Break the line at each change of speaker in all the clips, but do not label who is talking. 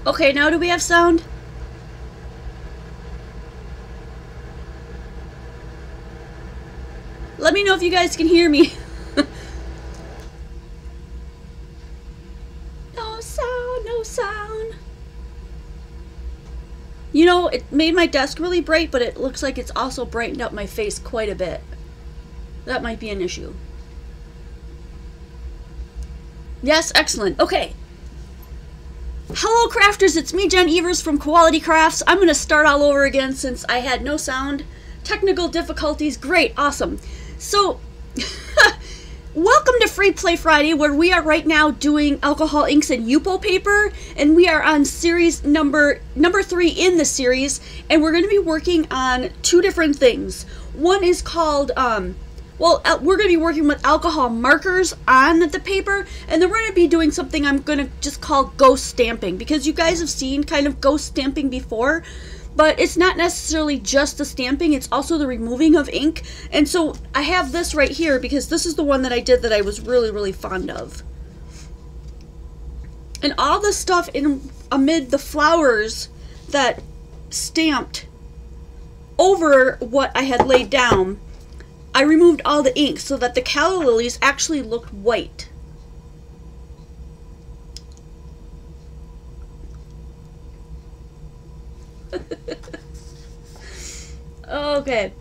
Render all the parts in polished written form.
Okay, now do we have sound? Let me know if you guys can hear me. No sound, no sound. You know, it made my desk really bright, but it looks like it's also brightened up my face quite a bit. That might be an issue. Yes, excellent. Okay. Hello, crafters. It's me, Jen Evers from Quality Crafts. I'm going to start all over again since I had no sound. Technical difficulties. Great. Awesome. So, welcome to Free Play Friday, where we are right now doing alcohol inks and Yupo paper, and we are on series number 3 in the series, and we're going to be working on 2 different things. One is called, we're going to be working with alcohol markers on the paper, and then we're going to be doing something I'm going to just call ghost stamping, because you guys have seen kind of ghost stamping before. But it's not necessarily just the stamping, it's also the removing of ink. And so I have this right here because this is the one that I did that I was really, really fond of. And all the stuff in amid the flowers that stamped over what I had laid down, I removed all the ink so that the calla lilies actually looked white. Okay.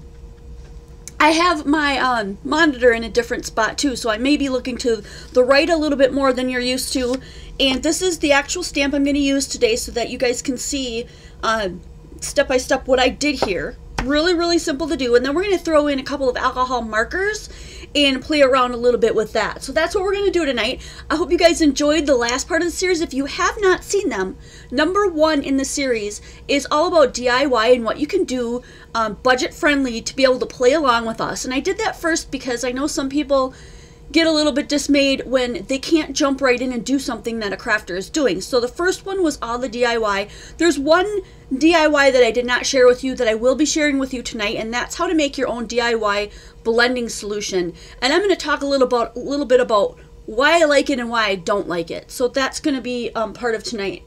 I have my monitor in a different spot too, so I may be looking to the right a little bit more than you're used to. And this is the actual stamp I'm going to use today so that you guys can see step by step what I did here. Really, really simple to do. And then we're going to throw in a couple of alcohol markers and play around a little bit with that. So that's what we're going to do tonight. I hope you guys enjoyed the last part of the series. If you have not seen them, number 1 in the series is all about DIY and what you can do budget friendly to be able to play along with us. And I did that first because I know some people get a little bit dismayed when they can't jump right in and do something that a crafter is doing. So the first one was all the DIY. There's one DIY that I did not share with you that I will be sharing with you tonight, and that's how to make your own DIY blending solution. And I'm going to talk a little bit about why I like it and why I don't like it. So that's going to be part of tonight.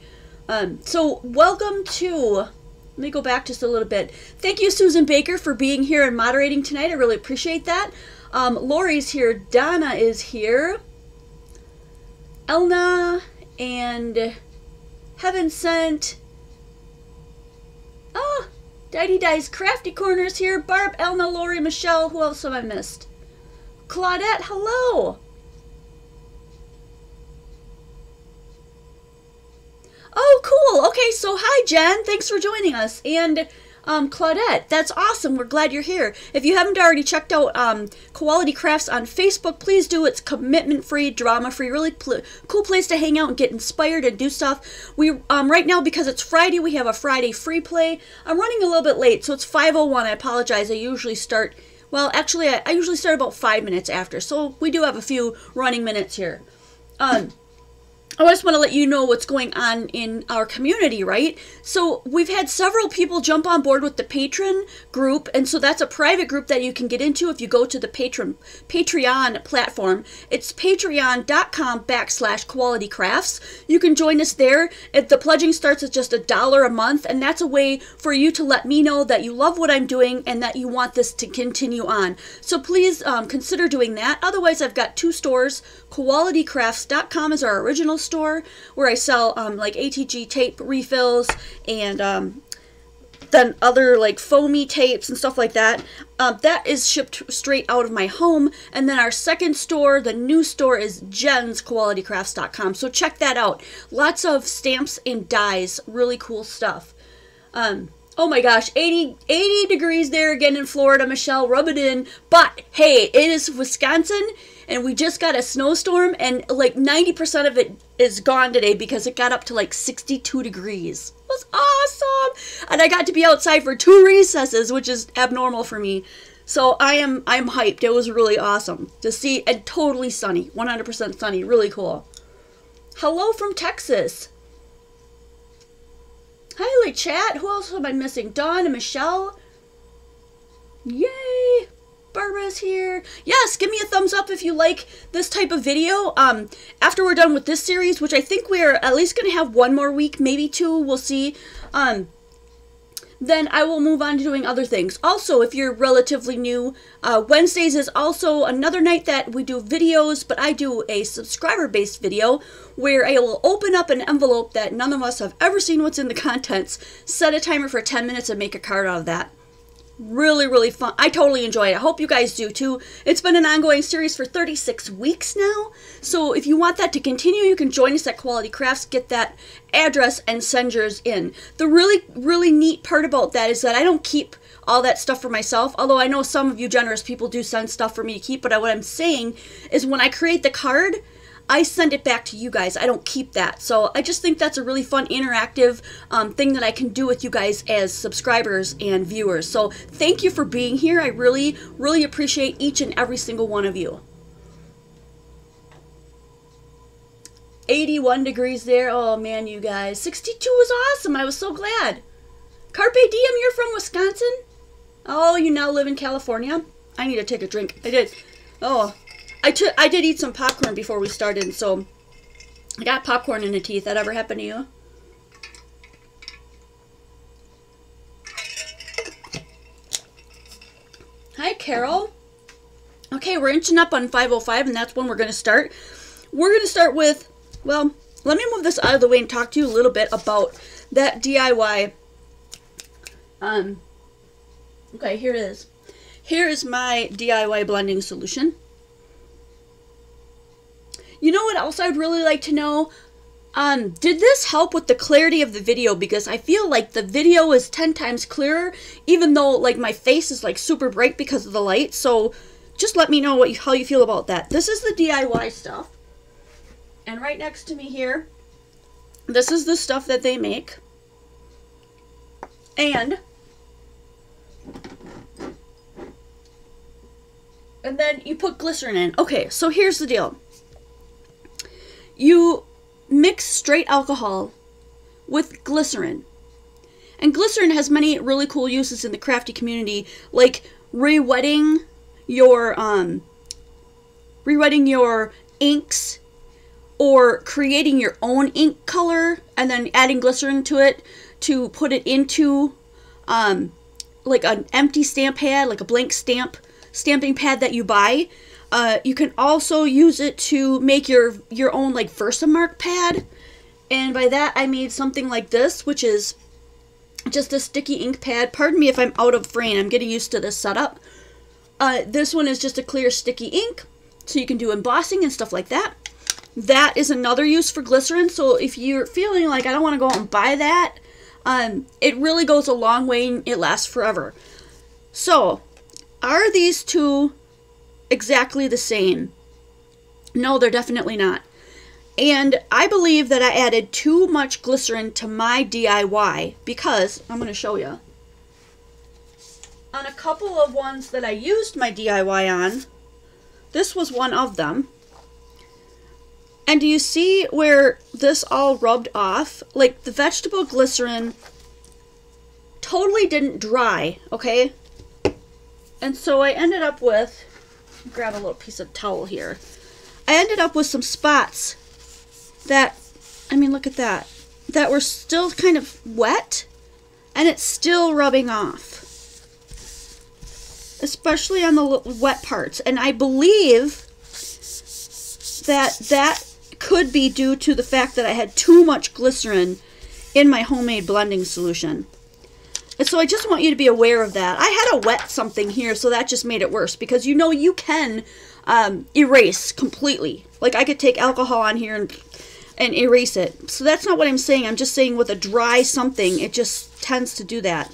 So welcome to... Let me go back just a little bit. Thank you, Susan Baker, for being here and moderating tonight. I really appreciate that. Lori's here. Donna is here. Elna and Heaven Sent. Oh, Daddy Die's Crafty Corner's here. Barb, Elna, Lori, Michelle. Who else have I missed? Claudette, hello. Oh, cool. Okay, so hi, Jen. Thanks for joining us. And Claudette, that's awesome. We're glad you're here. If you haven't already checked out Quality Crafts on Facebook, please do. It's commitment-free, drama-free, really cool place to hang out and get inspired and do stuff. We right now, because it's Friday, we have a Friday free play. I'm running a little bit late, so it's 5:01. I apologize. I usually start, well, actually, I usually start about 5 minutes after, so we do have a few running minutes here. I just want to let you know what's going on in our community, right? So we've had several people jump on board with the Patreon group, and so that's a private group that you can get into if you go to the Patreon platform. It's patreon.com/qualitycrafts. You can join us there. The pledging starts at just $1 a month, and that's a way for you to let me know that you love what I'm doing and that you want this to continue on. So please consider doing that. Otherwise, I've got 2 stores. QualityCrafts.com is our original store where I sell like ATG tape refills and then other like foamy tapes and stuff like that. That is shipped straight out of my home. And then our second store, the new store, is Jen's QualityCrafts.com. So check that out. Lots of stamps and dies. Really cool stuff. Oh my gosh, 80 degrees there again in Florida, Michelle, rub it in. But hey, it is Wisconsin, and we just got a snowstorm, and like 90% of it is gone today because it got up to like 62 degrees. It was awesome! And I got to be outside for 2 recesses, which is abnormal for me. So I'm hyped. It was really awesome to see, and totally sunny, 100% sunny, really cool. Hello from Texas. Hi, chat. Who else am I missing? Dawn and Michelle. Yay! Barbara's here. Yes, give me a thumbs up if you like this type of video. After we're done with this series, which I think we're at least going to have one more week, maybe two, we'll see. Then I will move on to doing other things. Also, if you're relatively new, Wednesdays is also another night that we do videos, but I do a subscriber-based video where I will open up an envelope that none of us have ever seen what's in the contents, set a timer for 10 minutes, and make a card out of that. Really, really fun. I totally enjoy it. I hope you guys do too. It's been an ongoing series for 36 weeks now. So if you want that to continue, you can join us at Quality Crafts, get that address, and send yours in. The really, really neat part about that is that I don't keep all that stuff for myself, although I know some of you generous people do send stuff for me to keep, but what I'm saying is when I create the card, I send it back to you guys. I don't keep that. So I just think that's a really fun interactive thing that I can do with you guys as subscribers and viewers. So thank you for being here. I really, really appreciate each and every single one of you. 81 degrees there. Oh man, you guys. 62 was awesome. I was so glad. Carpe diem, you're from Wisconsin? Oh, you now live in California? I need to take a drink. I did. Oh. I did eat some popcorn before we started, so I got popcorn in the teeth. That ever happened to you? Hi, Carol. Okay, we're inching up on 5:05, and that's when we're going to start. We're going to start with, well, let me move this out of the way and talk to you a little bit about that DIY. Okay, here it is. Here is my DIY blending solution. You know what else I'd really like to know? Did this help with the clarity of the video? Because I feel like the video is 10 times clearer, even though like my face is like super bright because of the light. So just let me know how you feel about that. This is the DIY stuff. And right next to me here, this is the stuff that they make. And then you put glycerin in. Okay, so here's the deal. You mix straight alcohol with glycerin. And glycerin has many really cool uses in the crafty community, like re-wetting your inks, or creating your own ink color and then adding glycerin to it to put it into like an empty stamp pad, like a blank stamping pad that you buy. You can also use it to make your own like Versamark pad. And by that I made something like this, which is just a sticky ink pad. Pardon me if I'm out of frame. I'm getting used to this setup. This one is just a clear sticky ink, so you can do embossing and stuff like that. That is another use for glycerin. So if you're feeling like I don't want to go out and buy that, it really goes a long way and it lasts forever. So are these two exactly the same? No, they're definitely not. And I believe that I added too much glycerin to my DIY because, I'm going to show you, on a couple of ones that I used my DIY on, this was one of them. And do you see where this all rubbed off? Like the vegetable glycerin totally didn't dry, okay? And so I ended up with, grab a little piece of towel here. I ended up with some spots that, I mean, look at that, that were still kind of wet, and it's still rubbing off, especially on the wet parts. And I believe that that could be due to the fact that I had too much glycerin in my homemade blending solution. And so I just want you to be aware of that. I had to wet something here, so that just made it worse, because you know you can erase completely. Like I could take alcohol on here and erase it. So that's not what I'm saying. I'm just saying with a dry something, it just tends to do that.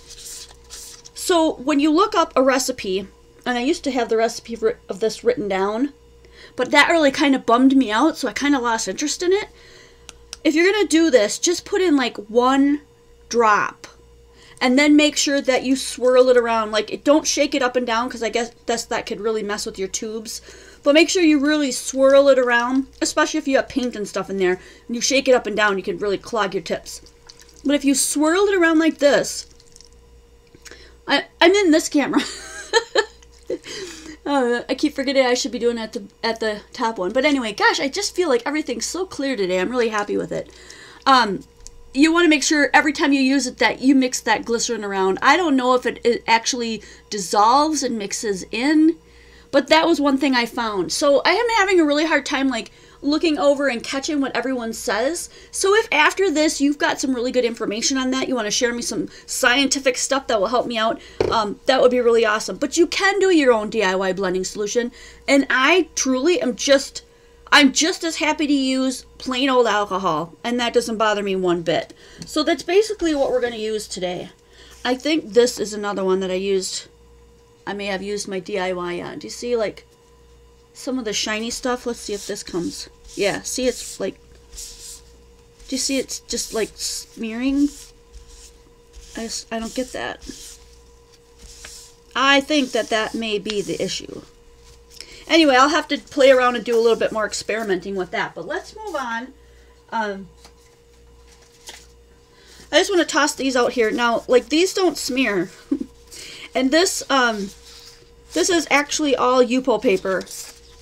So when you look up a recipe, and I used to have the recipe of this written down, but that really kind of bummed me out, so I kind of lost interest in it. If you're going to do this, just put in like 1 drop. And then make sure that you swirl it around. Like, don't shake it up and down, because I guess that could really mess with your tubes. But make sure you really swirl it around, especially if you have paint and stuff in there. And you shake it up and down, you can really clog your tips. But if you swirl it around like this, I'm in this camera. I keep forgetting I should be doing it at the top one. But anyway, gosh, I just feel like everything's so clear today. I'm really happy with it. You want to make sure every time you use it that you mix that glycerin around. I don't know if it actually dissolves and mixes in, but that was one thing I found. So I am having a really hard time like looking over and catching what everyone says. So if after this you've got some really good information on that, you want to share me some scientific stuff that will help me out, that would be really awesome. But you can do your own DIY blending solution, and I truly am I'm just as happy to use plain old alcohol, and that doesn't bother me one bit. So that's basically what we're going to use today. I think this is another one that I may have used my DIY on. Do you see like some of the shiny stuff? Let's see if this comes. Yeah, see, it's like, do you see it's just like smearing? I don't get that. I think that may be the issue. Anyway, I'll have to play around and do a little bit more experimenting with that. But let's move on. I just want to toss these out here. Now, like, these don't smear. And this is actually all Yupo paper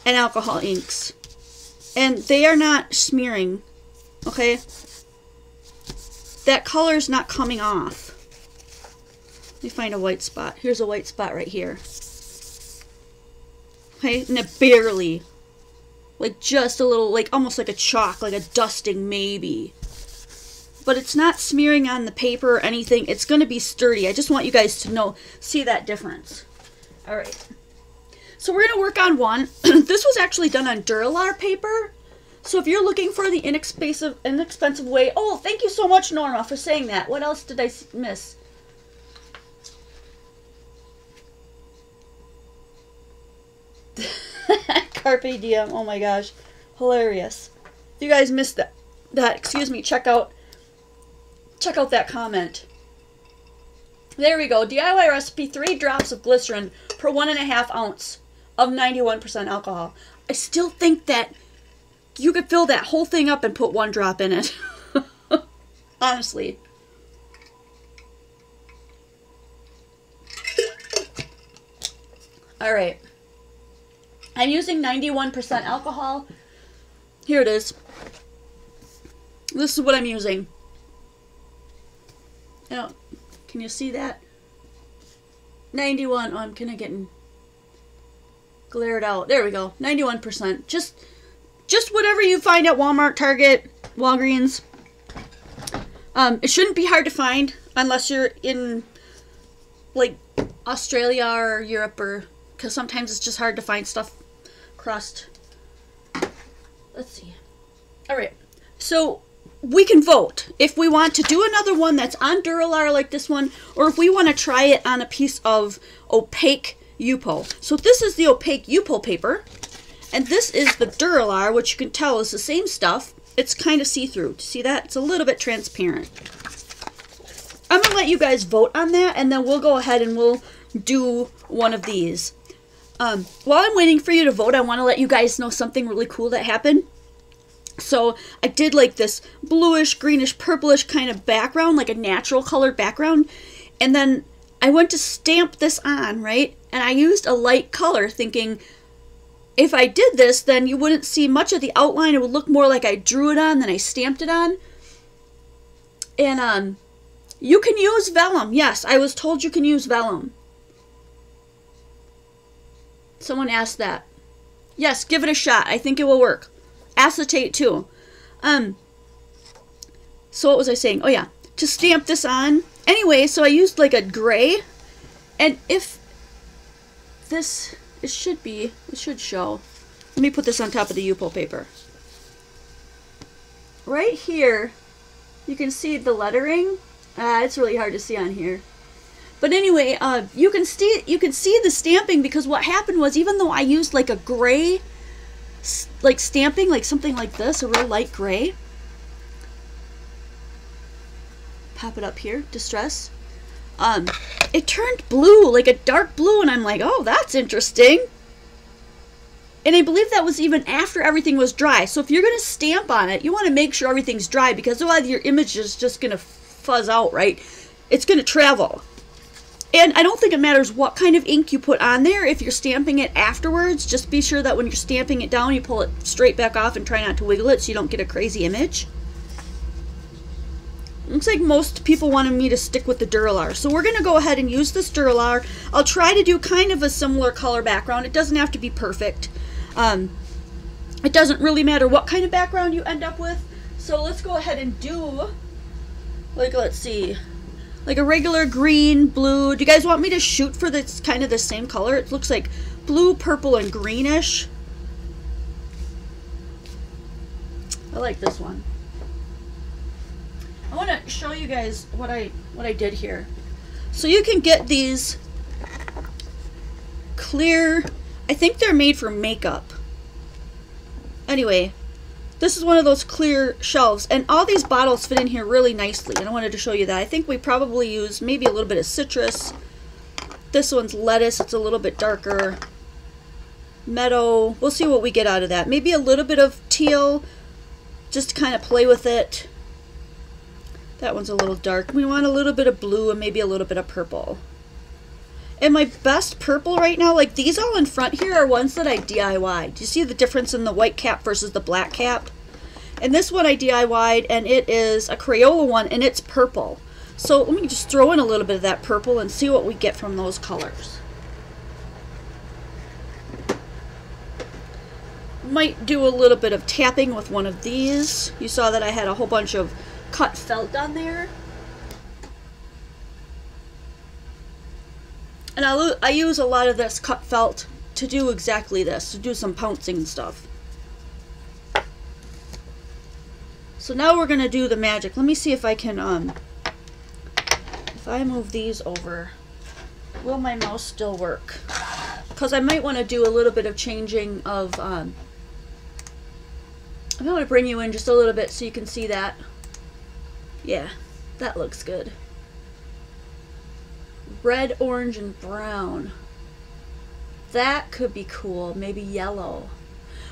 and alcohol inks. And they are not smearing. Okay? That color's not coming off. Let me find a white spot. Here's a white spot right here. Okay, and it barely, like just a little, like almost like a chalk, like a dusting maybe. But it's not smearing on the paper or anything. It's going to be sturdy. I just want you guys to see that difference. All right. So we're going to work on one. This was actually done on Duralar paper. So if you're looking for the inexpensive way. Oh, thank you so much, Norma, for saying that. What else did I miss? Carpe diem. Oh my gosh, hilarious! If you guys missed that, excuse me. Check out that comment. There we go. DIY recipe: 3 drops of glycerin per 1.5 ounce of 91% alcohol. I still think that you could fill that whole thing up and put 1 drop in it. Honestly. All right. I'm using 91% alcohol. Here it is. This is what I'm using. Oh, can you see that? 91. Oh, I'm kind of getting glared out. There we go. 91%. Just whatever you find at Walmart, Target, Walgreens. It shouldn't be hard to find unless you're in like Australia or Europe, or because sometimes it's just hard to find stuff crust. Let's see. All right, so we can vote if we want to do another one that's on Duralar like this one, or if we want to try it on a piece of opaque Yupo. So this is the opaque Yupo paper, and this is the Duralar, which you can tell is the same stuff. It's kind of see-through. See that? It's a little bit transparent. I'm gonna let you guys vote on that, and then we'll go ahead and we'll do one of these. While I'm waiting for you to vote, I want to let you guys know something really cool that happened. So I did like this bluish, greenish, purplish kind of background, like a natural colored background. And then I went to stamp this on, right? And I used a light color thinking if I did this, then you wouldn't see much of the outline. It would look more like I drew it on than I stamped it on. And you can use vellum. Yes, I was told you can use vellum. Someone asked that. Yes, give it a shot. I think it will work. Acetate too. So what was I saying? Oh yeah, to stamp this on. Anyway, so I used like a gray, and if this, it should show. Let me put this on top of the Yupo paper. Right here, you can see the lettering. It's really hard to see on here. But anyway, you can see the stamping, because what happened was, even though I used like a gray, like stamping, like something like this, a real light gray. Pop it up here, distress. It turned blue, like a dark blue, and I'm like, oh, that's interesting. And I believe that was even after everything was dry. So if you're going to stamp on it, you want to make sure everything's dry, because otherwise your image is just going to fuzz out, right? It's going to travel. And I don't think it matters what kind of ink you put on there. If you're stamping it afterwards, just be sure that when you're stamping it down, you pull it straight back off and try not to wiggle it so you don't get a crazy image. Looks like most people wanted me to stick with the Duralar. So we're going to go ahead and use this Duralar. I'll try to do kind of a similar color background. It doesn't have to be perfect. It doesn't really matter what kind of background you end up with. So let's go ahead and do, like, let's see, like a regular green, blue. Do you guys want me to shoot for this kind of the same color? It looks like blue, purple, and greenish. I like this one. I want to show you guys what I did here. So you can get these clear, I think they're made for makeup. Anyway, this is one of those clear shelves, and all these bottles fit in here really nicely, and I wanted to show you that. I think we probably used maybe a little bit of citrus. This one's lettuce, it's a little bit darker. Meadow, we'll see what we get out of that. Maybe a little bit of teal, just to kind of play with it. That one's a little dark. We want a little bit of blue and maybe a little bit of purple. And my best purple right now, like these all in front here are ones that I DIY'd. Do you see the difference in the white cap versus the black cap? And this one I DIY'd, and it is a Crayola one, and it's purple. So let me just throw in a little bit of that purple and see what we get from those colors. Might do a little bit of tapping with one of these. You saw that I had a whole bunch of cut felt on there. And I use a lot of this cut felt to do exactly this, to do some pouncing and stuff. So now we're going to do the magic. Let me see if I can, if I move these over, will my mouse still work? Because I might want to do a little bit of changing of, I want to bring you in just a little bit so you can see that. Yeah, that looks good. Red, orange, and brown. That could be cool. Maybe yellow.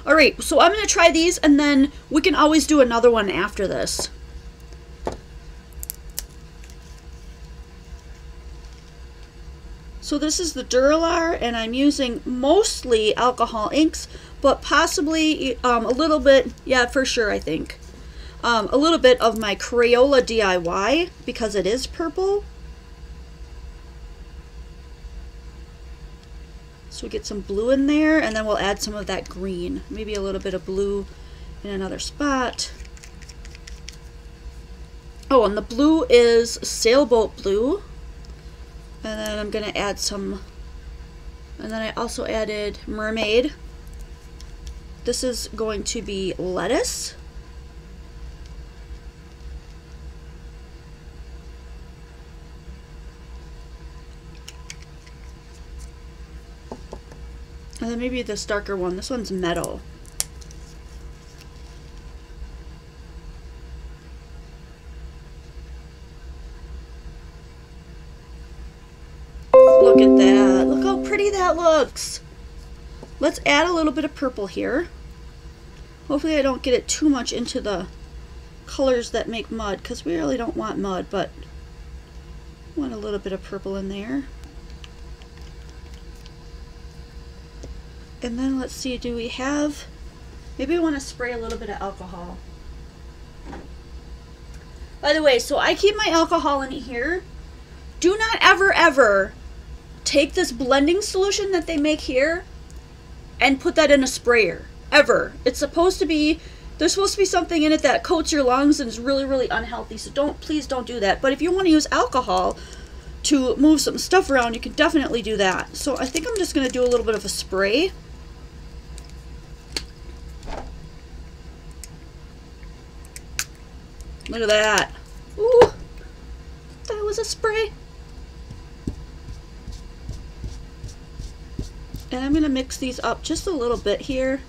Alright, so I'm going to try these, and then we can always do another one after this. So this is the Duralar, and I'm using mostly alcohol inks, but possibly a little bit, yeah, for sure, I think. A little bit of my Crayola DIY, because it is purple. So we get some blue in there, and then we'll add some of that green. Maybe a little bit of blue in another spot. Oh, and the blue is sailboat blue. And then I'm going to add some, and then I also added mermaid. This is going to be lettuce. And then maybe this darker one. This one's meadow. Look at that. Look how pretty that looks. Let's add a little bit of purple here. Hopefully I don't get it too much into the colors that make mud, because we really don't want mud, but want a little bit of purple in there. And then let's see, do we have, maybe we want to spray a little bit of alcohol. By the way, so I keep my alcohol in here. Do not ever take this blending solution that they make here and put that in a sprayer. Ever. It's supposed to be, there's supposed to be something in it that coats your lungs and is really, really unhealthy. So please don't do that. But if you want to use alcohol to move some stuff around, you can definitely do that. So I think I'm just going to do a little bit of a spray. Look at that. Ooh, that was a spray. And I'm going to mix these up just a little bit here.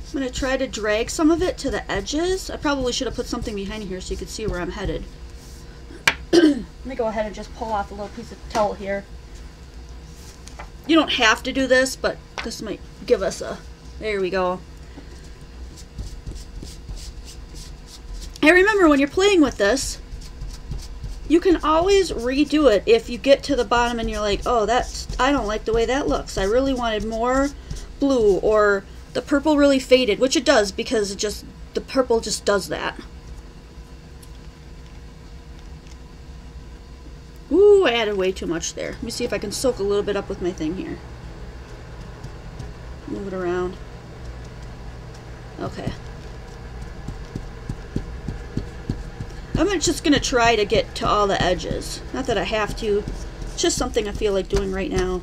I'm going to try to drag some of it to the edges. I probably should have put something behind here so you could see where I'm headed. Let me go ahead and just pull off a little piece of towel here. You don't have to do this, but this might give us a, there we go. I remember when you're playing with this, You can always redo it if you get to the bottom and you're like, oh, I don't like the way that looks. I really wanted more blue, or the purple really faded, which it does because the purple just does that. Ooh, I added way too much there. Let me see if I can soak a little bit up with my thing here. Move it around. Okay. I'm just going to try to get to all the edges. Not that I have to. It's just something I feel like doing right now.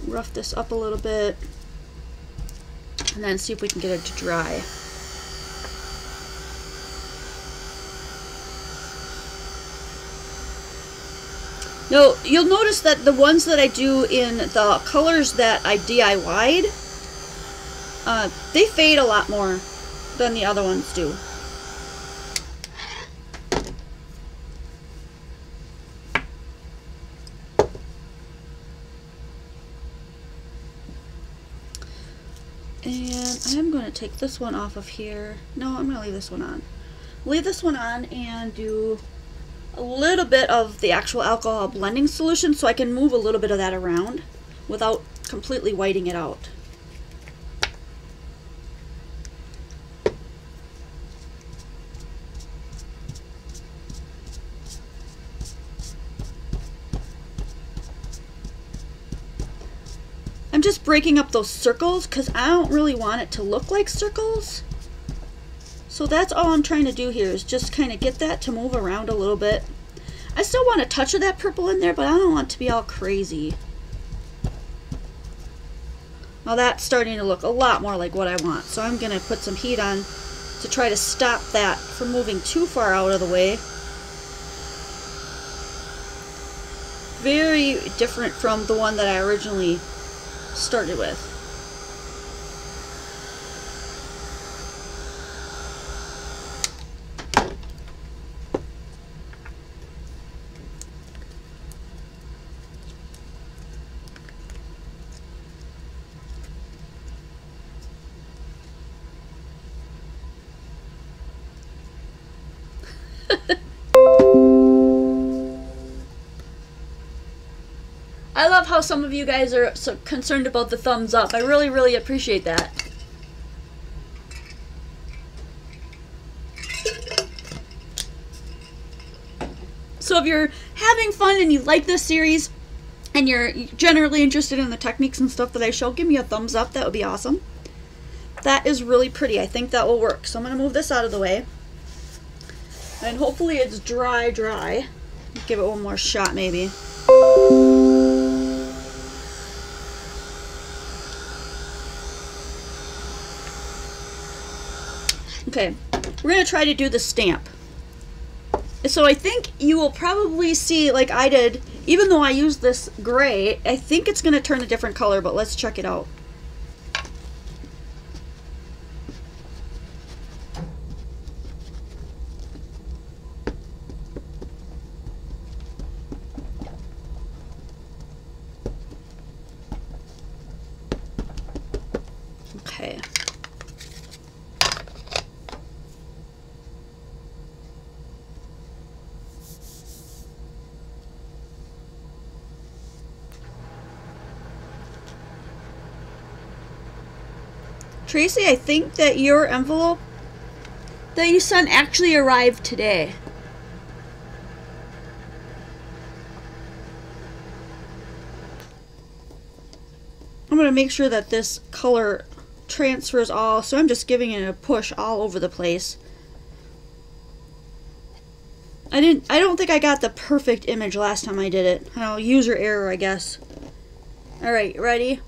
Rough this up a little bit. And then see if we can get it to dry. Now, you'll notice that the ones that I do in the colors that I DIY'd, they fade a lot more than the other ones do. And I'm going to take this one off of here. No, I'm going to leave this one on. Leave this one on and do a little bit of the actual alcohol blending solution so I can move a little bit of that around without completely whiting it out. I'm just breaking up those circles because I don't really want it to look like circles. So that's all I'm trying to do here, is just kind of get that to move around a little bit. I still want a touch of that purple in there, but I don't want it to be all crazy. Now that's starting to look a lot more like what I want. So I'm going to put some heat on to try to stop that from moving too far out of the way. Very different from the one that I originally started with. I love how some of you guys are so concerned about the thumbs up. I really, really appreciate that. So if you're having fun and you like this series and you're generally interested in the techniques and stuff that I show, give me a thumbs up. That would be awesome. That is really pretty. I think that will work. So I'm going to move this out of the way. And hopefully it's dry. Give it one more shot maybe. Okay, we're going to try to do the stamp. So I think you will probably see, like I did, even though I used this gray, I think it's going to turn a different color, but let's check it out. Okay. Tracy, I think that your envelope that you sent actually arrived today. I'm going to make sure that this color transfers all, so I'm just giving it a push all over the place. I don't think I got the perfect image last time I did it. I don't know, user error, I guess. Alright, ready?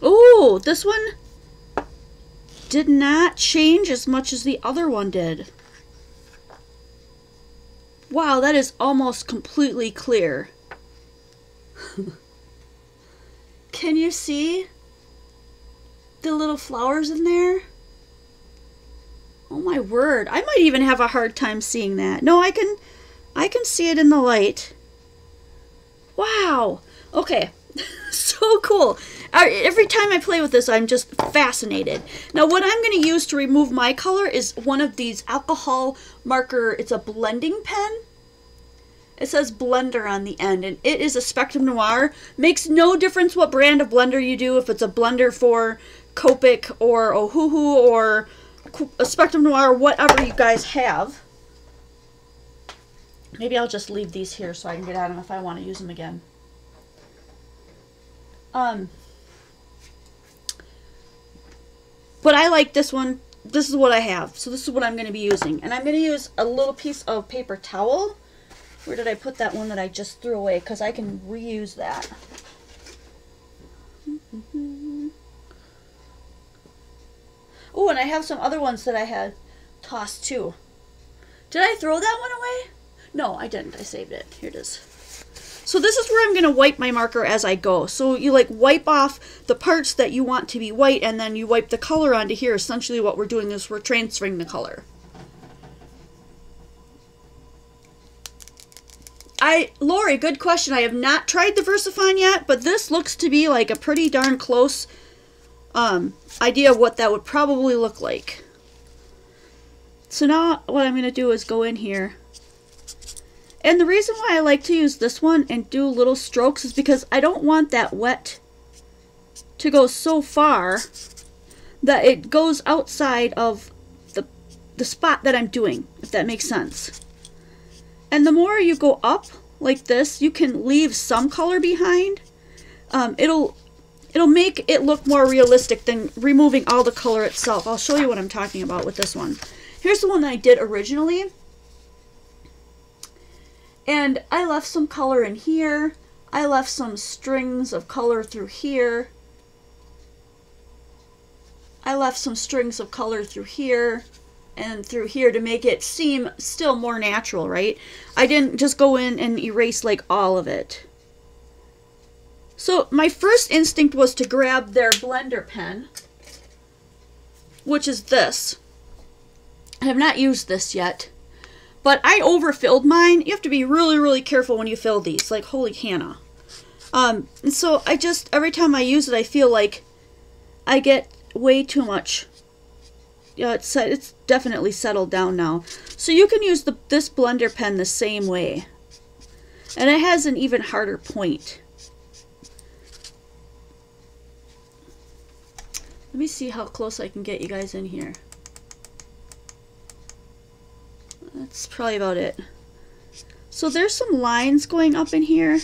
Oh, this one did not change as much as the other one did. Wow, that is almost completely clear. Can you see the little flowers in there? Oh my word, I might even have a hard time seeing that. No, I can see it in the light. Wow, Okay, so cool. Every time I play with this, I'm just fascinated. Now, what I'm going to use to remove my color is one of these alcohol marker. It's a blending pen. It says blender on the end, and it is a Spectrum Noir. Makes no difference what brand of blender you do, if it's a blender for Copic or Ohuhu or a Spectrum Noir, whatever you guys have. Maybe I'll just leave these here so I can get at them if I want to use them again. But I like this one. This is what I have. So this is what I'm going to be using. And I'm going to use a little piece of paper towel. Where did I put that one that I just threw away? Because I can reuse that. Oh, and I have some other ones that I had tossed too. Did I throw that one away? No, I didn't. I saved it. Here it is. So this is where I'm going to wipe my marker as I go. So you like wipe off the parts that you want to be white, and then you wipe the color onto here. Essentially what we're doing is we're transferring the color. Lori, good question. I have not tried the VersaFine yet, but this looks to be like a pretty darn close idea of what that would probably look like. So now what I'm going to do is go in here. And the reason why I like to use this one and do little strokes is because I don't want that wet to go so far that it goes outside of the spot that I'm doing, if that makes sense. And the more you go up like this, you can leave some color behind. It'll make it look more realistic than removing all the color itself. I'll show you what I'm talking about with this one. Here's the one that I did originally. And I left some color in here. I left some strings of color through here. I left some strings of color through here and through here to make it seem still more natural, right? I didn't just go in and erase like all of it. So my first instinct was to grab their blender pen, which is this. I have not used this yet. But I overfilled mine. You have to be really, really careful when you fill these. Like, holy Hannah. And so I just, every time I use it, I feel like I get way too much. Yeah, it's definitely settled down now. So you can use this blender pen the same way. And it has an even harder point. Let me see how close I can get you guys in here. That's probably about it. So there's some lines going up in here,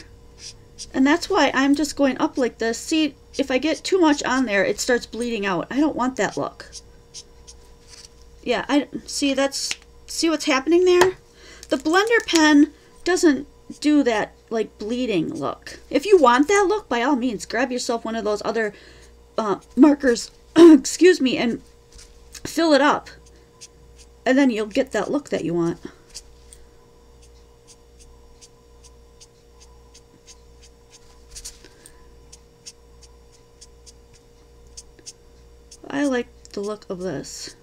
and that's why I'm just going up like this. See, if I get too much on there, it starts bleeding out. I don't want that look. Yeah, see what's happening there? The blender pen doesn't do that like bleeding look. If you want that look, by all means, grab yourself one of those other markers, excuse me, and fill it up. And then you'll get that look that you want. I like the look of this.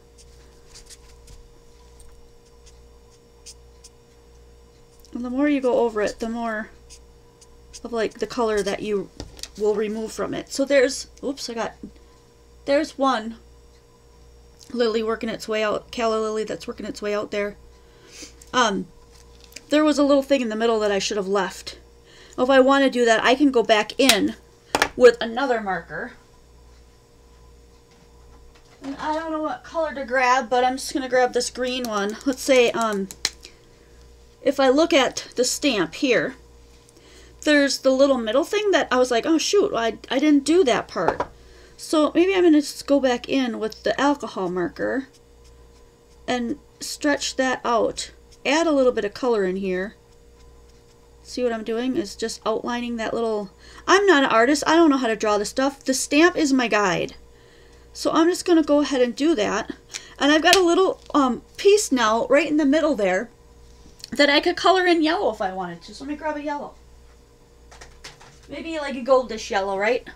And the more you go over it, the more of like the color that you will remove from it. So there's, oops, there's one lily working its way out, calla lily that's working its way out there. There was a little thing in the middle that I should have left. If I want to do that, I can go back in with another marker. And I don't know what color to grab, but I'm just going to grab this green one. Let's say, if I look at the stamp here, there's the little middle thing that I was like, oh shoot, I didn't do that part. So maybe I'm going to just go back in with the alcohol marker and stretch that out. Add a little bit of color in here. See what I'm doing is just outlining that little... I'm not an artist. I don't know how to draw this stuff. The stamp is my guide. So I'm just going to go ahead and do that. And I've got a little piece now right in the middle there that I could color in yellow if I wanted to. So let me grab a yellow. Maybe like a goldish yellow, right?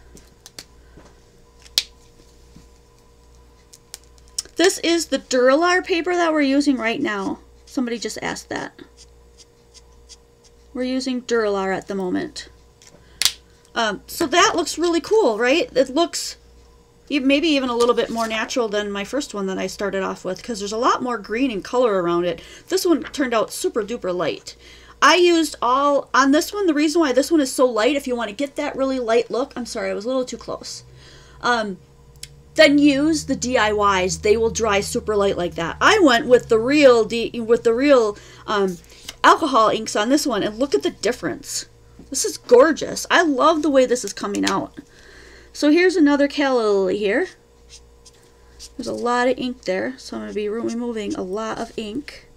This is the Duralar paper that we're using right now. Somebody just asked that. We're using Duralar at the moment. So that looks really cool, right? It looks maybe even a little bit more natural than my first one that I started off with, because there's a lot more green and color around it. This one turned out super duper light. I used all, on this one, the reason why this one is so light, if you want to get that really light look, I'm sorry, I was a little too close. Then use the DIYs. They will dry super light like that. I went with the real alcohol inks on this one, and look at the difference. This is gorgeous. I love the way this is coming out. So here's another calla lily here. There's a lot of ink there, so I'm going to be removing a lot of ink.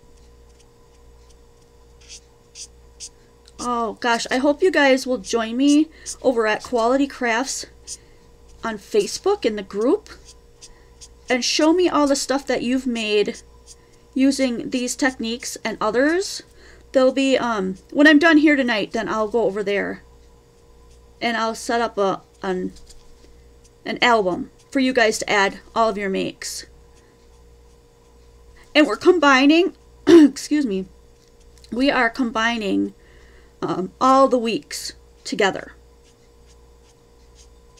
Oh gosh, I hope you guys will join me over at Quality Crafts on Facebook in the group and show me all the stuff that you've made using these techniques and others. There'll be, when I'm done here tonight, then I'll go over there and I'll set up an album for you guys to add all of your makes. And we're combining, excuse me, we are combining all the weeks together.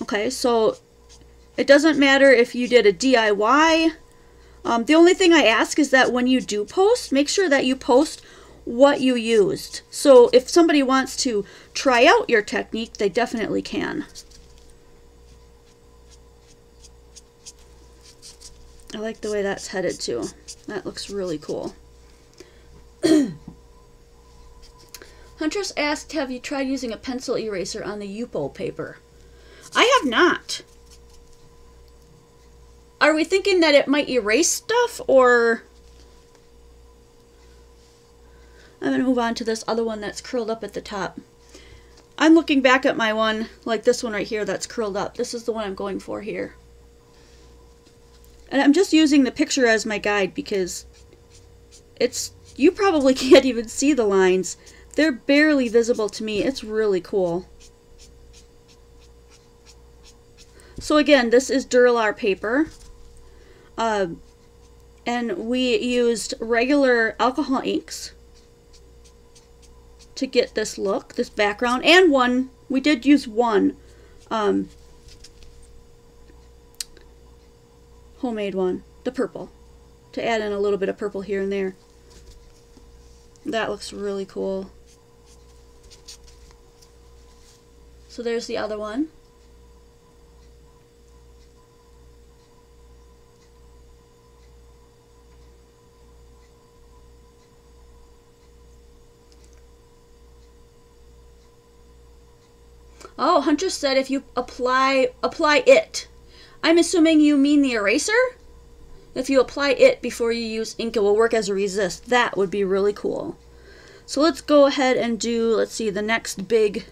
Okay, so it doesn't matter if you did a DIY. The only thing I ask is that when you do post, make sure that you post what you used. So if somebody wants to try out your technique, they definitely can. I like the way that's headed too. That looks really cool. Huntress asked, have you tried using a pencil eraser on the Yupo paper? I have not. Are we thinking that it might erase stuff, or... I'm going to move on to this other one that's curled up at the top. I'm looking back at my one, like this one right here that's curled up. This is the one I'm going for here. And I'm just using the picture as my guide because it's... You probably can't even see the lines. They're barely visible to me. It's really cool. So again, this is Duralar paper. And we used regular alcohol inks to get this look, this background, and one, we did use one homemade one, the purple, to add in a little bit of purple here and there. That looks really cool. So there's the other one. Oh, Huntress said if you apply it. I'm assuming you mean the eraser? If you apply it before you use ink, it will work as a resist. That would be really cool. So let's go ahead and do, let's see, the next big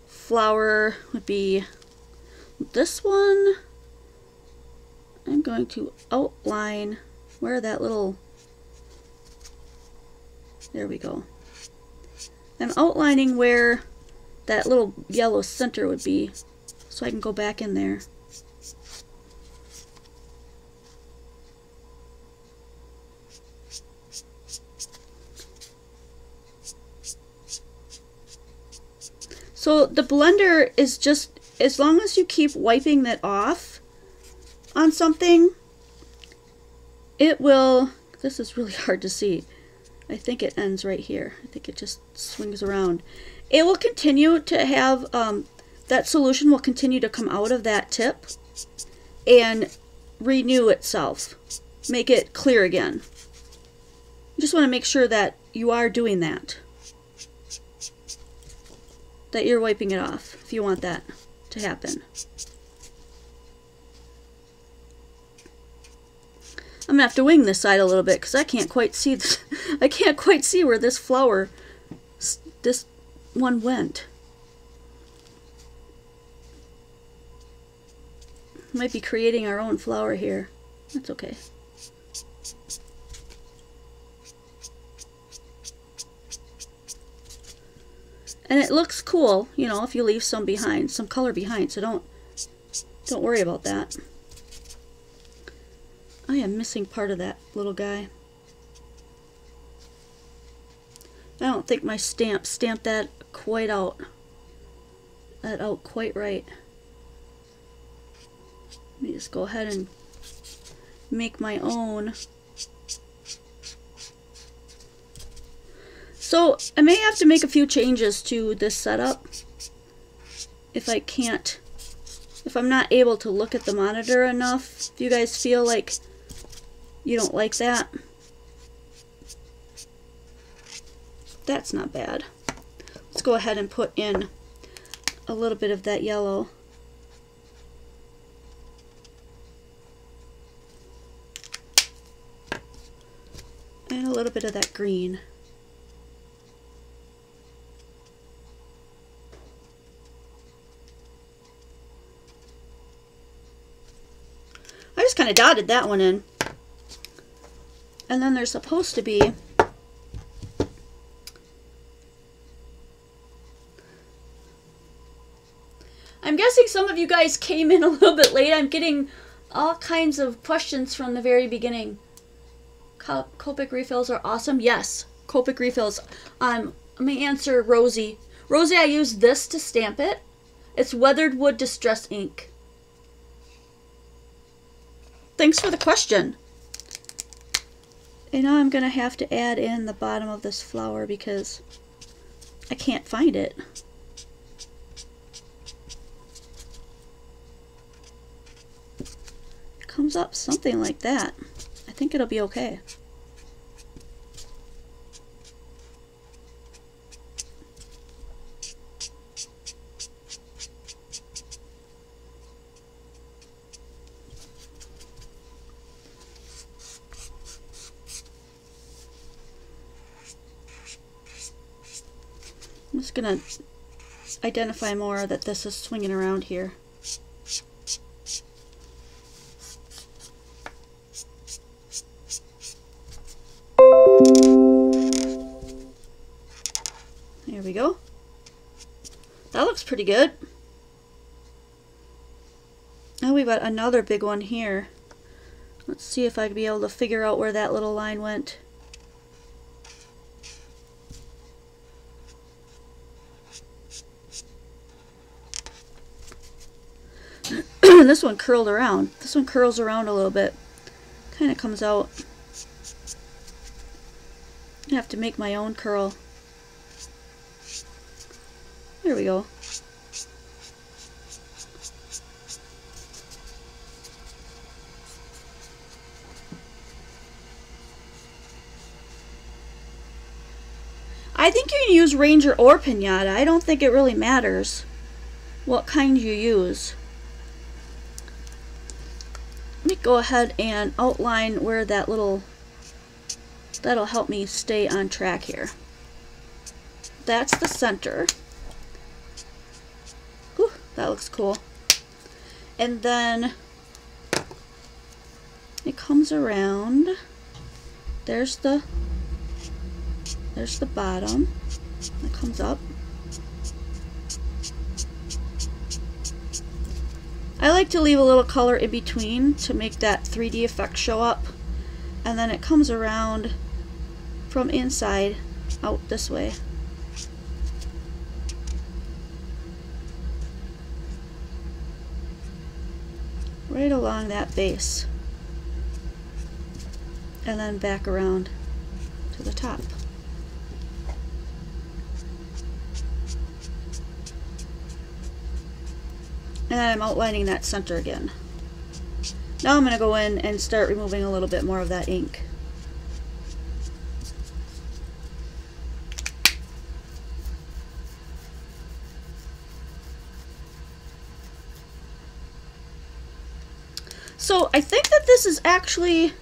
flower would be this one. I'm going to outline where that little, there we go. I'm outlining where that little yellow center would be, so I can go back in there. So the blender is just, as long as you keep wiping that off on something, it will, this is really hard to see. I think it ends right here. I think it just swings around. It will continue to have, that solution will continue to come out of that tip and renew itself. Make it clear again. You just want to make sure that you are doing that. That you're wiping it off if you want that to happen. I'm gonna have to wing this side a little bit because I can't quite see this. I can't quite see where this flower, this one went. Might be creating our own flower here. That's okay. And it looks cool, you know, if you leave some behind, some color behind, so don't worry about that. I am missing part of that little guy. I don't think my stamp stamped that quite out that out quite right. Let me just go ahead and make my own. So I may have to make a few changes to this setup if I'm not able to look at the monitor enough. If you guys feel like you don't like that, that's not bad. Let's go ahead and put in a little bit of that yellow. And a little bit of that green. I just kind of dotted that one in. And then there's supposed to be I'm guessing some of you guys came in a little bit late. I'm getting all kinds of questions from the very beginning. Copic refills are awesome. Yes, Copic refills. Let me answer Rosie. Rosie, I use this to stamp it. It's Weathered Wood Distress ink. Thanks for the question. And now I'm going to have to add in the bottom of this flower because I can't find it. It comes up something like that. I think it'll be okay. I'm just going to identify more that this is swinging around here. There we go. That looks pretty good. Now we've got another big one here. Let's see if I can be able to figure out where that little line went. This one curled around. This one curls around a little bit. Kind of comes out. I have to make my own curl. There we go. I think you can use Ranger or Pinata. I don't think it really matters what kind you use. Let me go ahead and outline where that little, that'll help me stay on track here. That's the center. Whew, that looks cool. And then it comes around. There's the bottom. It comes up. I like to leave a little color in between to make that 3D effect show up. And then it comes around from inside out this way. Right along that base. And then back around to the top. And then I'm outlining that center again. Now I'm going to go in and start removing a little bit more of that ink. So I think that this is actually,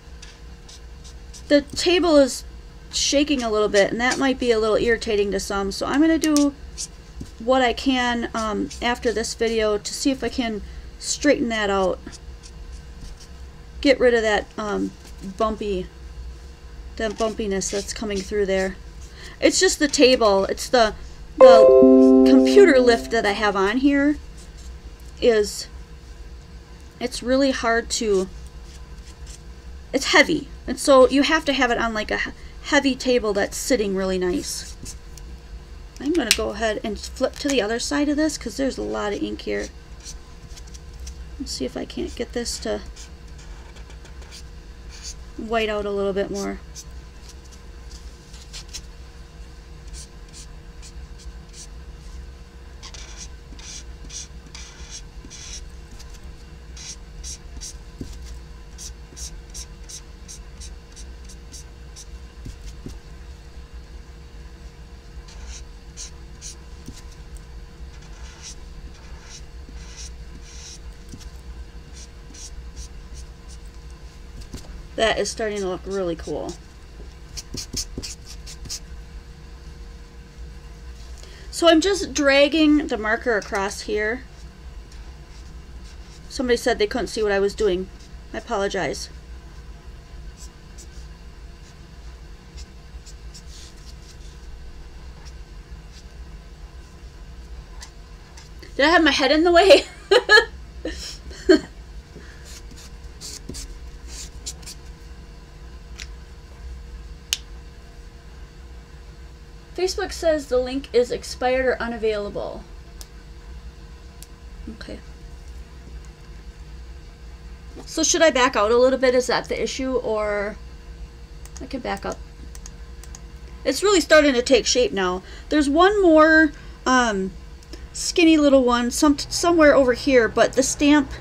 the table is shaking a little bit, and that might be a little irritating to some. So I'm going to do what I can after this video to see if I can straighten that out. Get rid of that bumpiness that's coming through there. It's just the table. It's the computer lift that I have on here it's really hard to, it's heavy, and so you have to have it on like a heavy table that's sitting really nice. I'm going to go ahead and flip to the other side of this because there's a lot of ink here. Let's see if I can't get this to white out a little bit more. That is starting to look really cool. So I'm just dragging the marker across here. Somebody said they couldn't see what I was doing. I apologize. Did I have my head in the way? Facebook says the link is expired or unavailable. Okay. So should I back out a little bit? Is that the issue? Or I can back up. It's really starting to take shape now. There's one more skinny little one somewhere over here, but the stamp,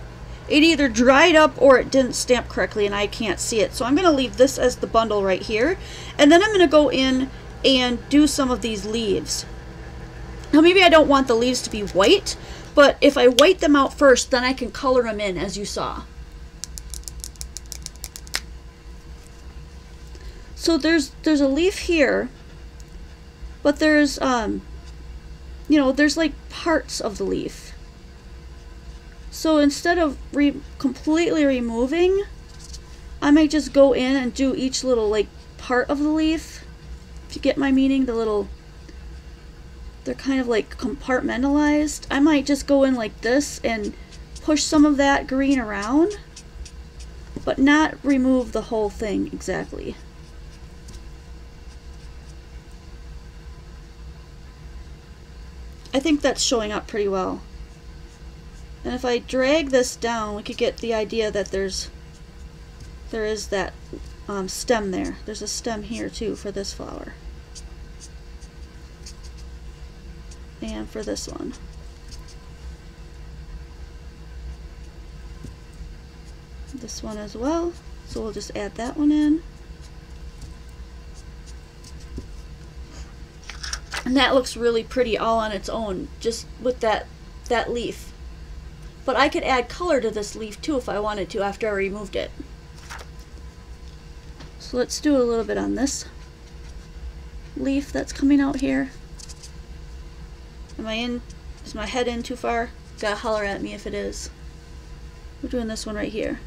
it either dried up or it didn't stamp correctly and I can't see it. So I'm going to leave this as the bundle right here. And then I'm going to go in and do some of these leaves. Now maybe I don't want the leaves to be white, but if I white them out first, then I can color them in as you saw. So there's a leaf here, but there's you know, there's like parts of the leaf. So instead of completely removing, I might just go in and do each little like part of the leaf. If you get my meaning, they're kind of like compartmentalized. I might just go in like this and push some of that green around, but not remove the whole thing exactly. I think that's showing up pretty well. And if I drag this down, we could get the idea that there is that stem there. There's a stem here too for this flower. And for this one. This one as well. So we'll just add that one in. And that looks really pretty all on its own, just with that leaf. But I could add color to this leaf too if I wanted to after I removed it. So let's do a little bit on this leaf that's coming out here. Am I in? Is my head in too far? Gotta holler at me if it is. We're doing this one right here.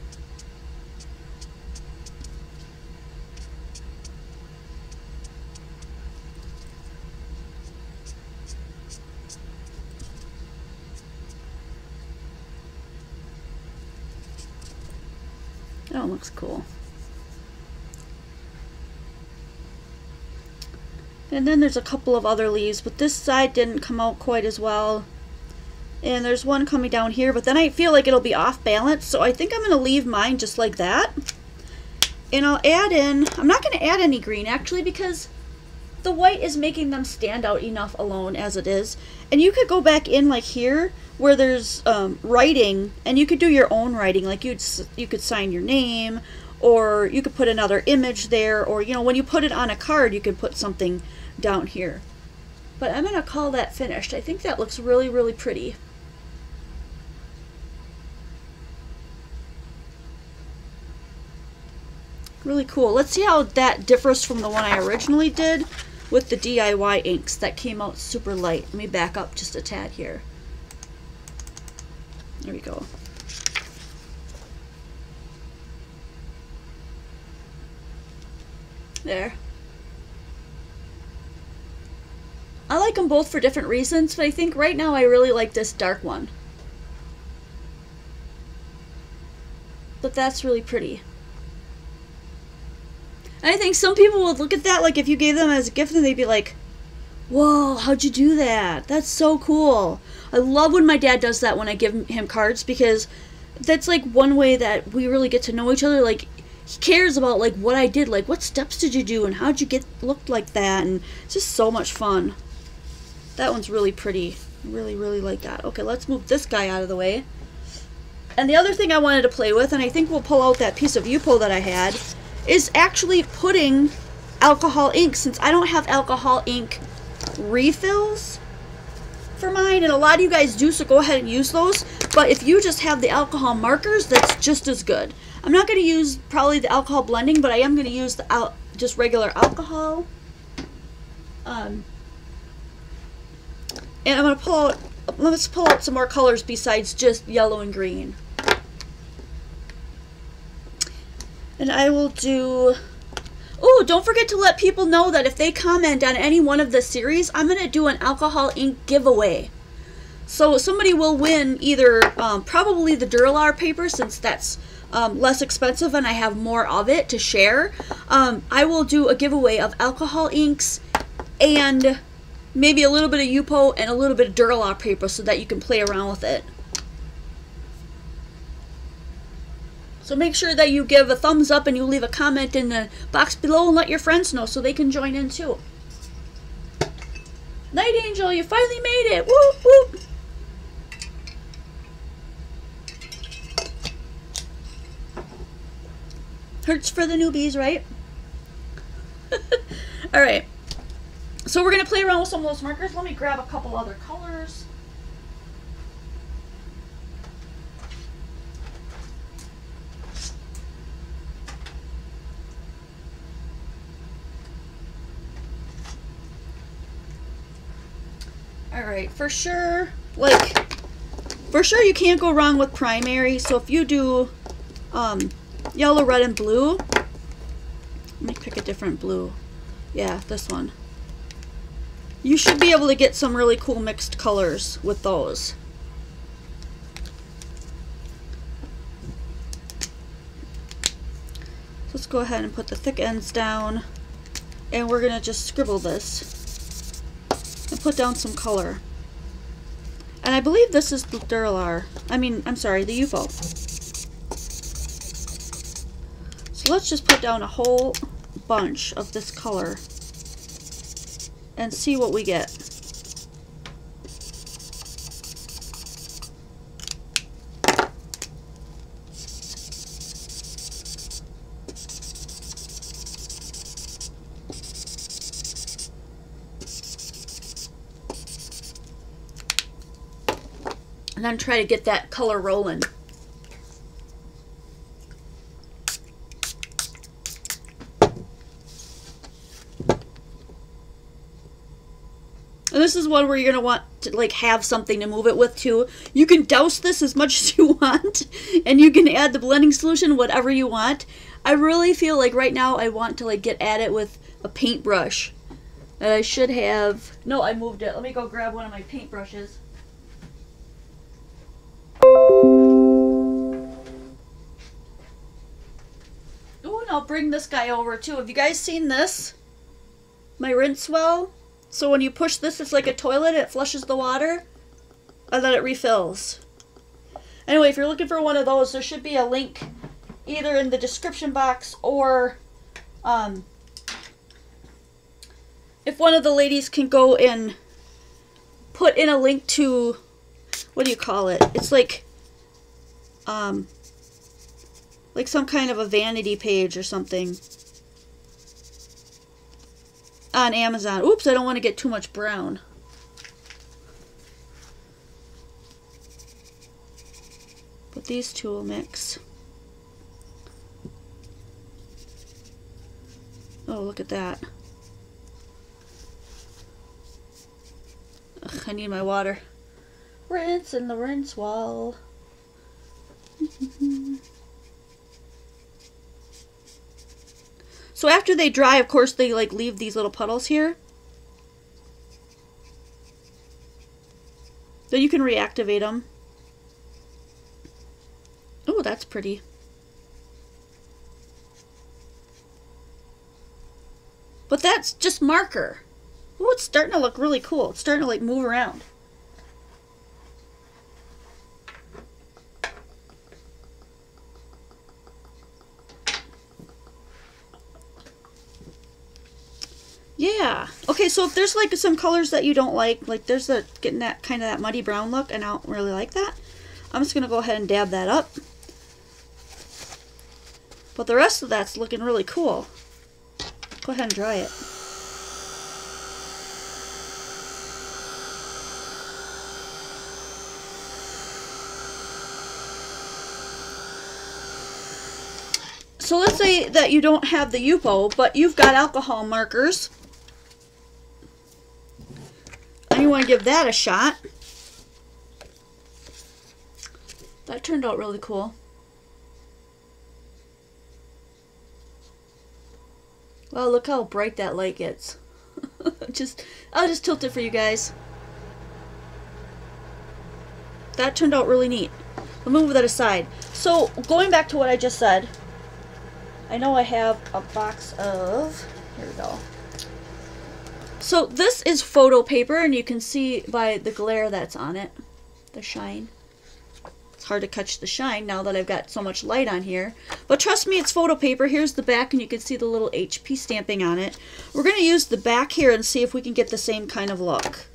That one looks cool. And then there's a couple of other leaves, but this side didn't come out quite as well. And there's one coming down here, but then I feel like it'll be off balance, so I think I'm going to leave mine just like that. And I'll add in, I'm not going to add any green actually because the white is making them stand out enough alone as it is. And you could go back in like here where there's writing, and you could do your own writing, like you could sign your name, or you could put another image there, or you know, when you put it on a card you could put something down here. But I'm going to call that finished. I think that looks really, really pretty. Really cool. Let's see how that differs from the one I originally did with the DIY inks. That came out super light. Let me back up just a tad here. There we go. There. I like them both for different reasons, but I think right now I really like this dark one. But that's really pretty. And I think some people would look at that, like if you gave them as a gift and they'd be like, Whoa, how'd you do that? That's so cool. I love when my dad does that when I give him cards, because that's like one way that we really get to know each other. Like, he cares about like what I did, like what steps did you do and how'd you get looked like that, and it's just so much fun. That one's really pretty. Really, really like that. Okay, let's move this guy out of the way. And the other thing I wanted to play with, and I think we'll pull out that piece of Yupo that I had, is actually putting alcohol ink, since I don't have alcohol ink refills for mine, and a lot of you guys do, so go ahead and use those. But if you just have the alcohol markers, that's just as good. I'm not going to use probably the alcohol blending, but I am going to use the just regular alcohol. And I'm going to pull out, let's pull out some more colors besides just yellow and green. And I will do, oh, don't forget to let people know that if they comment on any one of the series, I'm going to do an alcohol ink giveaway. So somebody will win either probably the Duralar paper, since that's less expensive and I have more of it to share. I will do a giveaway of alcohol inks and maybe a little bit of Yupo and a little bit of Duralar paper so that you can play around with it. So make sure that you give a thumbs up and you leave a comment in the box below and let your friends know so they can join in too. Night Angel, you finally made it! Whoop whoop! Hurts for the newbies, right? Alright. So we're going to play around with some of those markers. Let me grab a couple other colors. Alright, for sure you can't go wrong with primary. So if you do yellow, red, and blue, let me pick a different blue. Yeah, this one. You should be able to get some really cool mixed colors with those. So let's go ahead and put the thick ends down, and we're gonna just scribble this and put down some color. And I believe this is the Duralar. I'm sorry, the Yupo. So let's just put down a whole bunch of this color and see what we get. And then try to get that color rolling. And this is one where you're going to want to like have something to move it with too. You can douse this as much as you want, and you can add the blending solution whatever you want. I really feel like right now I want to like get at it with a paintbrush. And I should have, no, I moved it. Let me go grab one of my paintbrushes. Oh, and I'll bring this guy over too. Have you guys seen this? My rinse well? So when you push this, it's like a toilet. It flushes the water and then it refills. Anyway, if you're looking for one of those, there should be a link either in the description box or if one of the ladies can go and put in a link to, what do you call it? It's like some kind of a vanity page or something on Amazon. Oops, I don't want to get too much brown. But these two will mix. Oh, look at that. Ugh, I need my water. Rinse in the rinse wall. So after they dry, of course, they like leave these little puddles here. Then you can reactivate them. Oh, that's pretty. But that's just marker. Oh, it's starting to look really cool. It's starting to like move around. Yeah. Okay, so if there's like some colors that you don't like there's getting that kind of that muddy brown look, and I don't really like that, I'm just gonna go ahead and dab that up. But the rest of that's looking really cool. Go ahead and dry it. So let's say that you don't have the Yupo, but you've got alcohol markers. And you want to give that a shot. That turned out really cool. Wow, look how bright that light gets. I'll just tilt it for you guys. That turned out really neat. I'll move that aside. So, going back to what I just said, I know I have a box of, here we go. So this is photo paper, and you can see by the glare that's on it, the shine. It's hard to catch the shine now that I've got so much light on here. But trust me, it's photo paper. Here's the back, and you can see the little HP stamping on it. We're going to use the back here and see if we can get the same kind of look.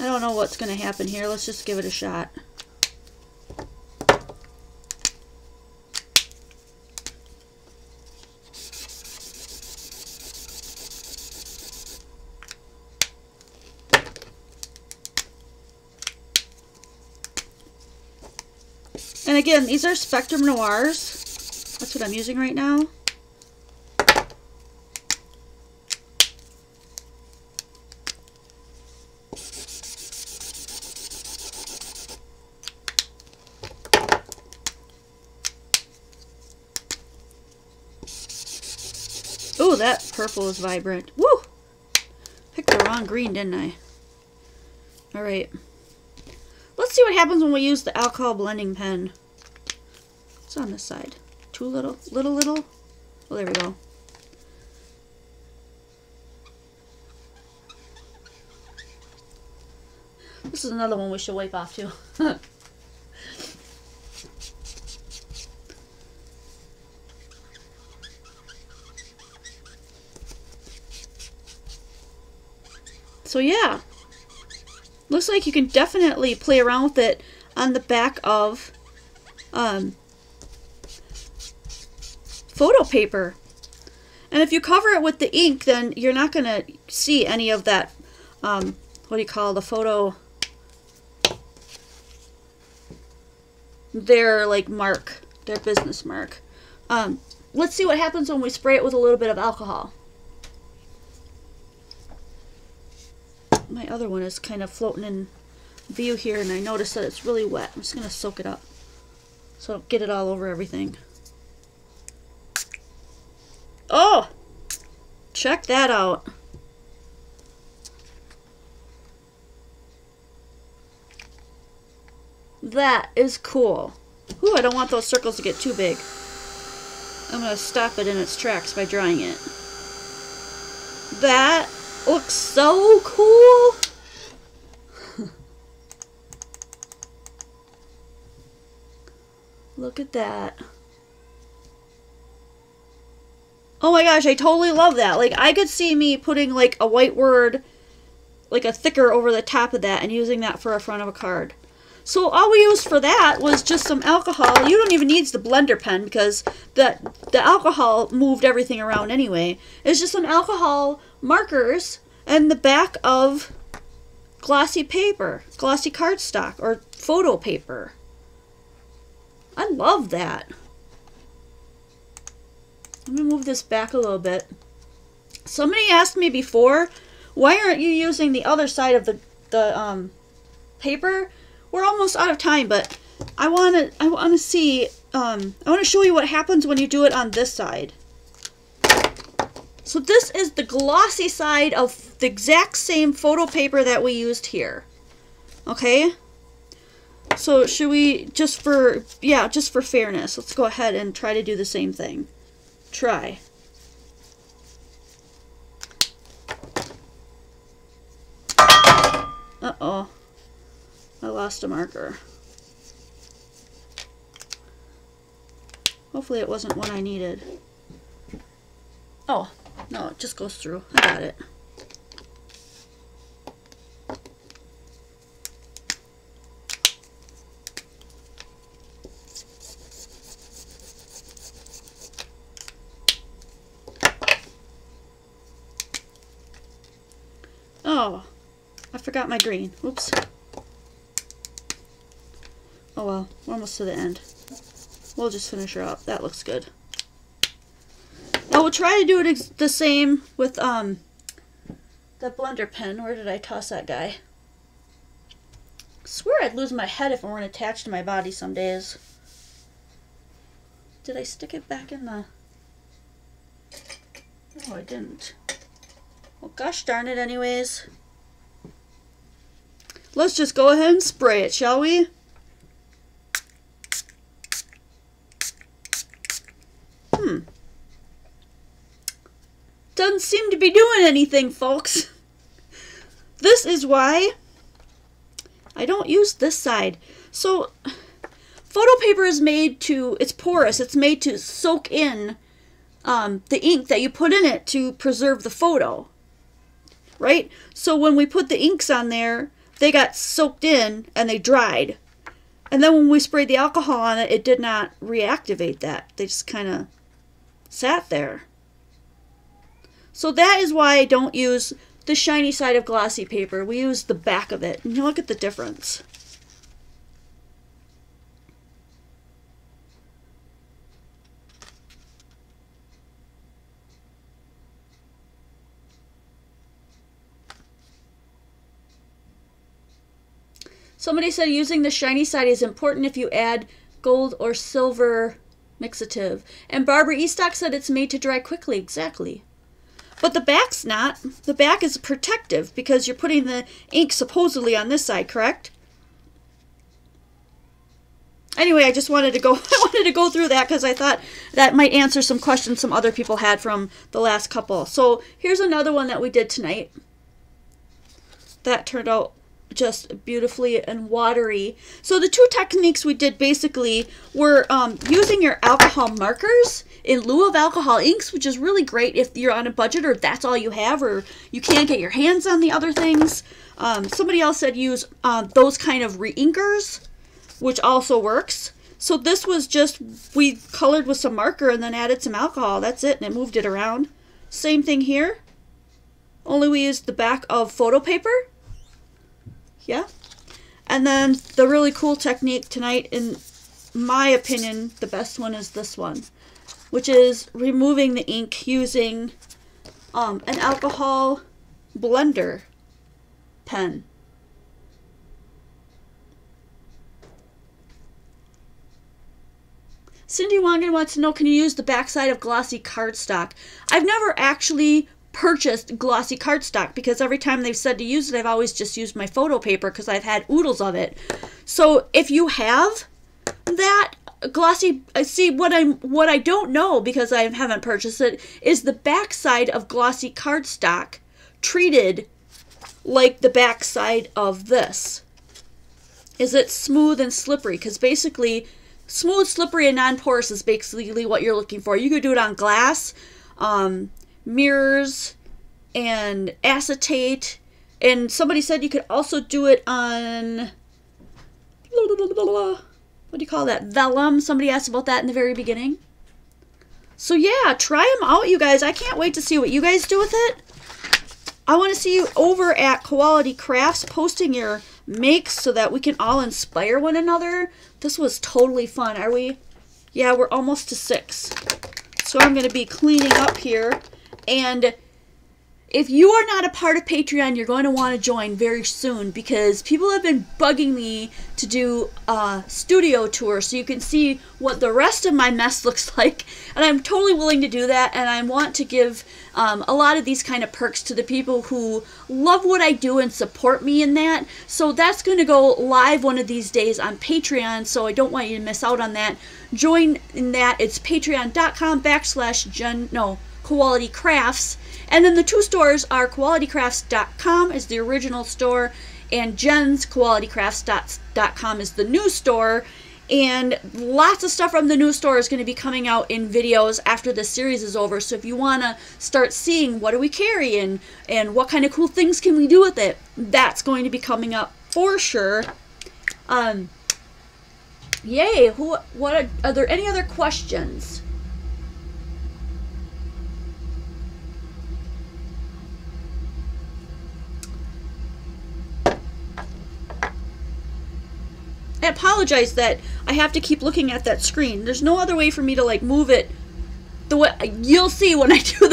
I don't know what's going to happen here. Let's just give it a shot. And again, these are Spectrum Noirs. That's what I'm using right now. Oh, that purple is vibrant. Woo! Picked the wrong green, didn't I? Alright. Let's see what happens when we use the alcohol blending pen. It's on this side. Too little? Little? Oh, there we go. This is another one we should wipe off too. So yeah, looks like you can definitely play around with it on the back of photo paper. And if you cover it with the ink, then you're not going to see any of that, what do you call the photo, their like mark, their business mark. Let's see what happens when we spray it with a little bit of alcohol. My other one is kind of floating in view here, and I noticed that it's really wet. I'm just going to soak it up so I don't get it all over everything. Oh! Check that out. That is cool. Ooh, I don't want those circles to get too big. I'm going to stop it in its tracks by drying it. That looks so cool. Look at that. Oh my gosh, I totally love that. Like, I could see me putting like a white word, like a thicker over the top of that, and using that for a front of a card. So all we used for that was just some alcohol. You don't even need the blender pen because the alcohol moved everything around anyway. It's just some alcohol markers and the back of glossy paper, glossy cardstock, or photo paper. I love that. Let me move this back a little bit. Somebody asked me before, why aren't you using the other side of the paper? We're almost out of time, but I want to see, I want to show you what happens when you do it on this side. So this is the glossy side of the exact same photo paper that we used here. Okay? So should we, just for fairness, let's go ahead and try to do the same thing. Try. Uh-oh. I lost a marker. Hopefully it wasn't one I needed. Oh, no, it just goes through. I got it. Oh, I forgot my green. Oops. Oh well, we're almost to the end. We'll just finish her up. That looks good. Now we'll try to do it the same with the blender pen. Where did I toss that guy? I swear I'd lose my head if it weren't attached to my body some days. Did I stick it back in the... No, I didn't. Well, gosh darn it anyways. Let's just go ahead and spray it, shall we? Doesn't seem to be doing anything, folks. This is why I don't use this side. So, photo paper is made to, it's porous, it's made to soak in the ink that you put in it to preserve the photo. Right? So when we put the inks on there, they got soaked in and they dried. And then when we sprayed the alcohol on it, it did not reactivate that. They just kind of sat there. So that is why I don't use the shiny side of glossy paper. We use the back of it. And you look at the difference. Somebody said using the shiny side is important if you add gold or silver mixative. And Barbara Estock said it's made to dry quickly. Exactly. But the back's not. The back is protective because you're putting the ink supposedly on this side, correct? Anyway, I just wanted to go through that because I thought that might answer some questions some other people had from the last couple. So here's another one that we did tonight. That turned out just beautifully and watery. So the two techniques we did basically were using your alcohol markers in lieu of alcohol inks, which is really great if you're on a budget or that's all you have or you can't get your hands on the other things. Somebody else said use those kind of re-inkers, which also works. So this was just, we colored with some marker and then added some alcohol. That's it, and it moved it around. Same thing here. Only we used the back of photo paper. Yeah. And then the really cool technique tonight, in my opinion, the best one is this one, which is removing the ink using an alcohol blender pen. Cindy Wangan wants to know, can you use the backside of glossy cardstock? I've never actually purchased glossy cardstock because every time they've said to use it, I've always just used my photo paper because I've had oodles of it. So if you have that glossy, see what I don't know because I haven't purchased it is the backside of glossy cardstock treated like the backside of this. Is it smooth and slippery? Because basically smooth, slippery, and non-porous is basically what you're looking for. You could do it on glass, mirrors, and acetate, and somebody said you could also do it on, what do you call that, vellum. Somebody asked about that in the very beginning. So yeah, try them out, you guys. I can't wait to see what you guys do with it. I want to see you over at Quality Crafts posting your makes so that we can all inspire one another. This was totally fun. Are we? Yeah, we're almost to 6. So I'm going to be cleaning up here. And if you are not a part of Patreon, you're going to want to join very soon, because people have been bugging me to do a studio tour so you can see what the rest of my mess looks like. And I'm totally willing to do that, and I want to give a lot of these kind of perks to the people who love what I do and support me in that. So that's going to go live one of these days on Patreon, so I don't want you to miss out on that. Join in that. It's patreon.com/Quality Crafts. And then the two stores are qualitycrafts.com is the original store, and jensqualitycrafts.com is the new store. And lots of stuff from the new store is going to be coming out in videos after the series is over. So if you want to start seeing what do we carry and what kind of cool things can we do with it, that's going to be coming up for sure. Yay! Are there any other questions? I apologize that I have to keep looking at that screen. There's no other way for me to like move it the way you'll see when I do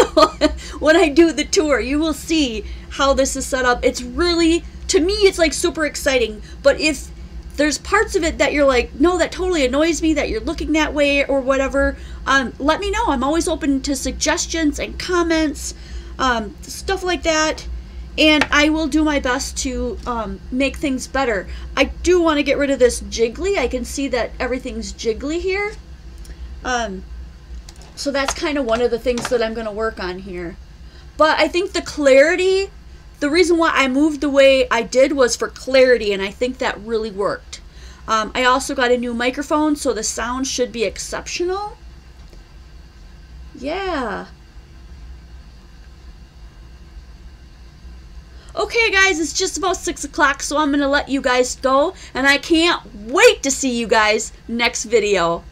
the tour. You will see how this is set up. It's really, to me, it's like super exciting. But if there's parts of it that you're like, no, that totally annoys me that you're looking that way or whatever, let me know. I'm always open to suggestions and comments, stuff like that. And I will do my best to make things better. I do want to get rid of this jiggly. I can see that everything's jiggly here. So that's kind of one of the things that I'm going to work on here. But I think the clarity, the reason why I moved the way I did was for clarity, and I think that really worked. I also got a new microphone, so the sound should be exceptional. Yeah. Okay guys, it's just about 6 o'clock, so I'm going to let you guys go, and I can't wait to see you guys next video.